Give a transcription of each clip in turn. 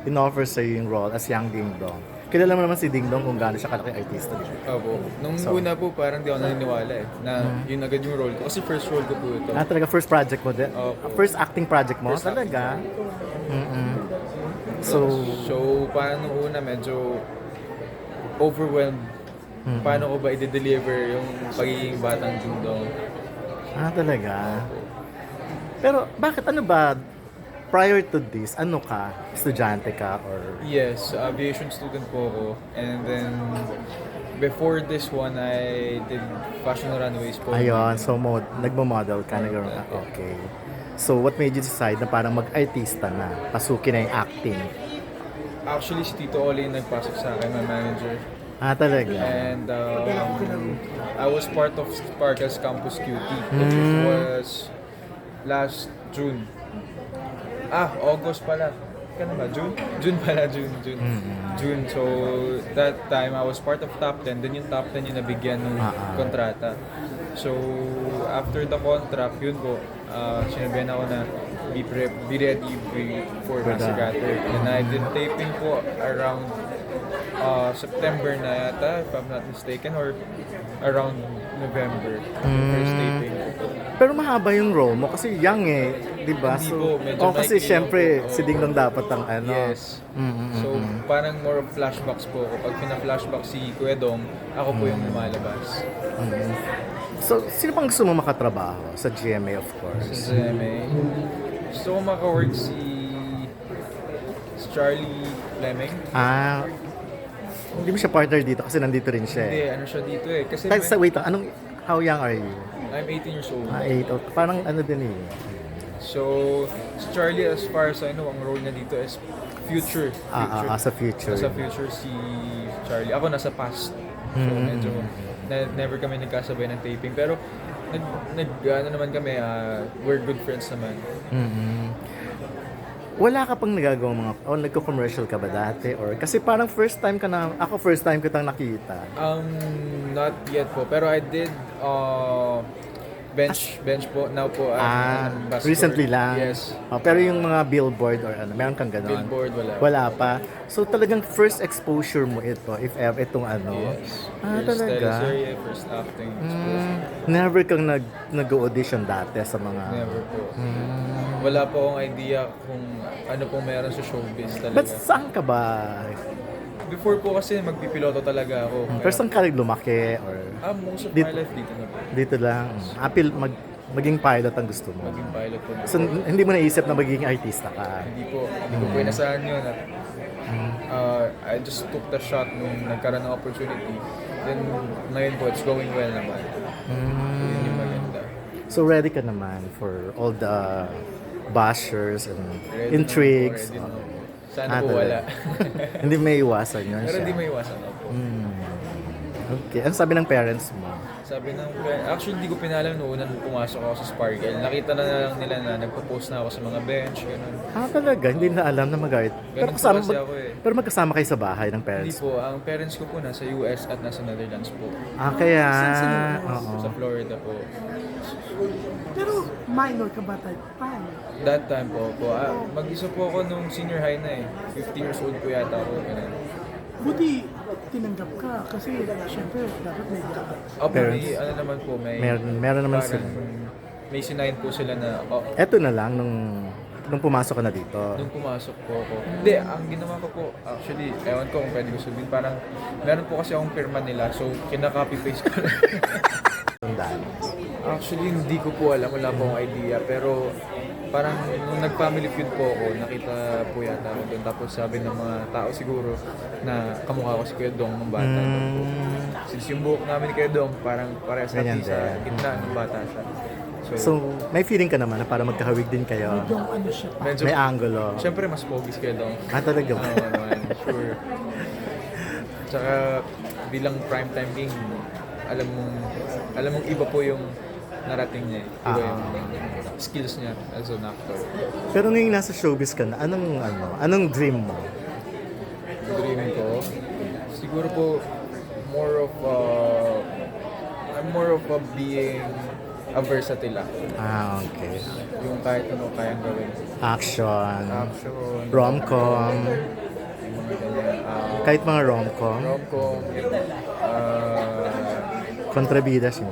in-offer sa'yo yung role as young Ding Dong. Kilala mo naman si Ding Dong kung gaano siya kalaki artista. Opo. Nung una po, parang di ako naniniwala na yun agad yung role ko. Kasi first role ko po ito. Talaga first project mo din? Opo. First acting project mo? First acting. Talaga? So, Parang nung una medyo overwhelmed. Paano ko ba i-deliver yung pagiging batang Dingdong? talaga? Pero bakit ano ba, prior to this, ano ka? Estudyante ka or... Yes, aviation student po ako. And then, before this one, I did fashion runways po. Ayun, so nagmo-model ka, okay. So what made you decide na parang mag-artista na, pasukin na yung acting? Actually, si Tito Oli yung nagpasok sa akin, my manager. Talaga? And I was part of Sparkles Campus QT, which was last June. August pala. Kano ba? June? June pala, June. June. So, that time, I was part of Top 10. Then yung Top 10 yung nabigyan ng kontrata. So, after the contract, yun po, sinabihan ako na be ready for Master Gatter. And I did taping po around September na yata, if I'm not mistaken, or around November. First taping. Pero mahaba yung role mo kasi young di ba? Hindi So, po, medyo kasi maikli syempre lang po. si Ding Dong dapat ang ano. Yes. So, parang more of flashbacks po ako. Pag pina-flashback si Kuya Dong, ako po yung lumalabas. So, sino pang gusto mo makatrabaho sa GMA of Sa course? GMA, gusto ko maka-work si Charlie Fleming. Hindi mo siya partner dito kasi nandito rin siya Hindi, ano siya dito eh. Kasi Wait lang, how young are you? I'm 18 years old. 8. Parang ano din So, si Charlie, as far as I know, ang role niya dito is future. Sa future. Nasa future si Charlie. Ako nasa past. So, medyo never kami nagkasabay ng taping. Pero, ano naman kami, we're good friends naman. Wala ka pang nagagawa nagko-commercial ka ba dati? Or, kasi parang first time kitang nakita. Not yet po. Pero I did bench po. Now po, ambassador. Recently lang? Yes. Pero yung mga billboard or meron kang ganon? Billboard, wala. Wala pa? So talagang first exposure mo ito, if ever, itong ano? Yes. First Talaga? teleserye, first acting. Never kang nag-audition dati sa mga... Never po. Wala po akong idea kung ano pong meron sa showbiz talaga. But saan ka ba? Before po kasi magpipiloto talaga ako. Pero saan ka lumaki? Or Most of Dito- my life dito na po. dito lang? Maging pilot ang gusto mo? Maging pilot po. So, hindi mo naisip na magiging artista ka? Hindi ko po inasahan yun. At, I just took the shot nung nagkaroon ng opportunity. Then, ngayon po, it's going well naman. Yun yung maganda. So, ready ka naman for all the bashers and Ready intrigues? naman po, ready naman po. Sana po wala. Hindi may iwasan yun Pero siya. hindi may iwasan ako. Okay. Ano sabi ng parents mo? Sabi ng actually hindi ko pinalam noon nung pumasok ako sa Sparkle. Nakita na lang nila na nagpo-post na ako sa mga bench, ganun. Talaga? Hindi na alam na mag-art. Ganun po kasi ako eh. Pero magkasama kayo sa bahay ng Hindi parents mo? po, ang parents ko po nasa US at nasa Netherlands po. Kaya... Oo. Sa Florida po. Pero minor ka ba type? Paano? That time po, mag-isa po ako nung senior high na eh. 15 years old po yata ako. Ganun. Buti tinanggap ka kasi syempre dapat may ka. Parents. May, ano naman po, may... Meron naman parang sila. May sinayin po sila na, Eto na lang nung pumasok ka na dito. nung pumasok po ako. Hindi, ang ginawa ko po, actually, ewan ko kung pwede ko sabihin, parang meron po kasi akong pirma nila, so kinaka-copy-paste ko lang. Tandaan. Actually, hindi ko po alam, wala po akong idea, pero parang nung nag-family feud po ako, nakita po yata ako doon. Tapos sabi ng mga tao siguro na kamukha ko si Kuya Dong nung bata. Since yung buhok namin ni Kuya Dong, parang parehas Ganyan natin sa din. gitna ng bata siya. So, may feeling ka naman na para magkahawig din kayo. Yung ano siya pa. medyo, May angulo. syempre mas pogi si Kuya Dong. Talaga ba? Oo naman, sure. Tsaka bilang primetime king, alam mong iba po yung narating niya. Iba yung skills niya as an actor. Pero ngayon nasa showbiz ka na, anong dream mo? Dream ko, siguro po more of I'm more of a being a versatile actor. Okay. Yung kahit ano kayang gawin. Action. Action, Rom-com. yung mga ganyan. Kahit mga rom-com. Rom-com, Kontrabida siya.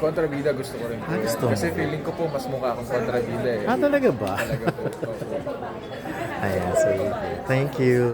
kontrabida gusto ko rin po. Gusto Kasi mo. feeling ko po mas mukha akong kontrabida eh. Talaga ba? Talaga po. Opo. Ayan, so thank you.